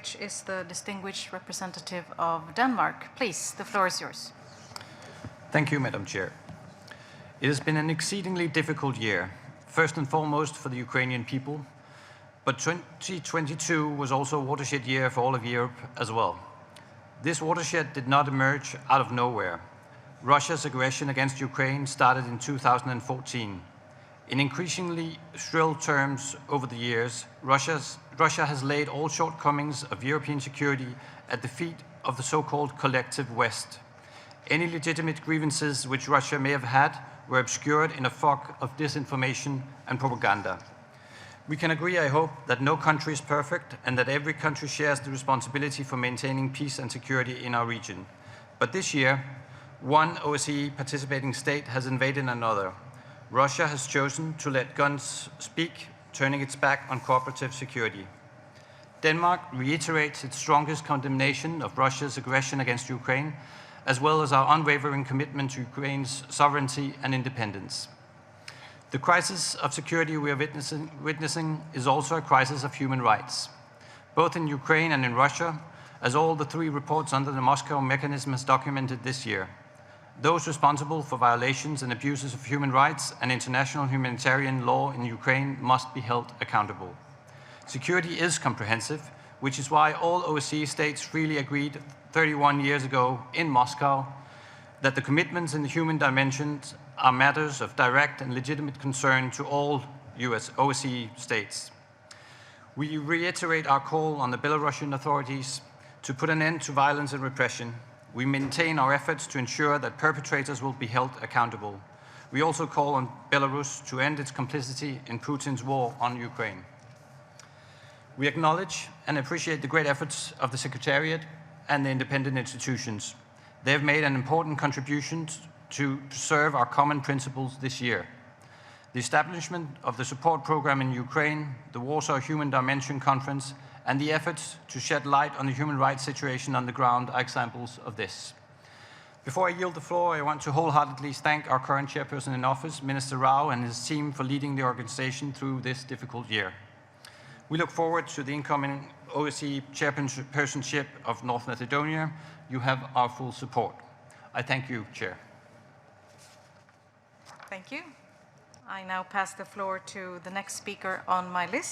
which is the distinguished representative of Denmark. Please, the floor is yours. Thank you, Madam Chair. It has been an exceedingly difficult year, first and foremost for the Ukrainian people, but 2022 was also a watershed year for all of Europe as well. This watershed did not emerge out of nowhere. Russia's aggression against Ukraine started in 2014. In increasingly shrill terms over the years, Russia has laid all shortcomings of European security at the feet of the so-called collective West. Any legitimate grievances which Russia may have had were obscured in a fog of disinformation and propaganda. We can agree, I hope, that no country is perfect and that every country shares the responsibility for maintaining peace and security in our region. But this year, one OSCE participating state has invaded another. Russia has chosen to let guns speak, turning its back on cooperative security. Denmark reiterates its strongest condemnation of Russia's aggression against Ukraine, as well as our unwavering commitment to Ukraine's sovereignty and independence. The crisis of security we are witnessing is also a crisis of human rights, both in Ukraine and in Russia, as all the three reports under the Moscow mechanism has documented this year. Those responsible for violations and abuses of human rights and international humanitarian law in Ukraine must be held accountable. Security is comprehensive, which is why all OSCE states freely agreed 31 years ago in Moscow that the commitments in the human dimensions are matters of direct and legitimate concern to all OSCE states. We reiterate our call on the Belarusian authorities to put an end to violence and repression. We maintain our efforts to ensure that perpetrators will be held accountable. We also call on Belarus to end its complicity in Putin's war on Ukraine. We acknowledge and appreciate the great efforts of the Secretariat and the independent institutions. They have made an important contribution to serve our common principles this year. The establishment of the support program in Ukraine, the Warsaw Human Dimension Conference, and the efforts to shed light on the human rights situation on the ground are examples of this. Before I yield the floor, I want to wholeheartedly thank our current chairperson in office, Minister Rao, and his team for leading the organization through this difficult year. We look forward to the incoming OSCE chairpersonship of North Macedonia. You have our full support. I thank you, Chair. Thank you. I now pass the floor to the next speaker on my list.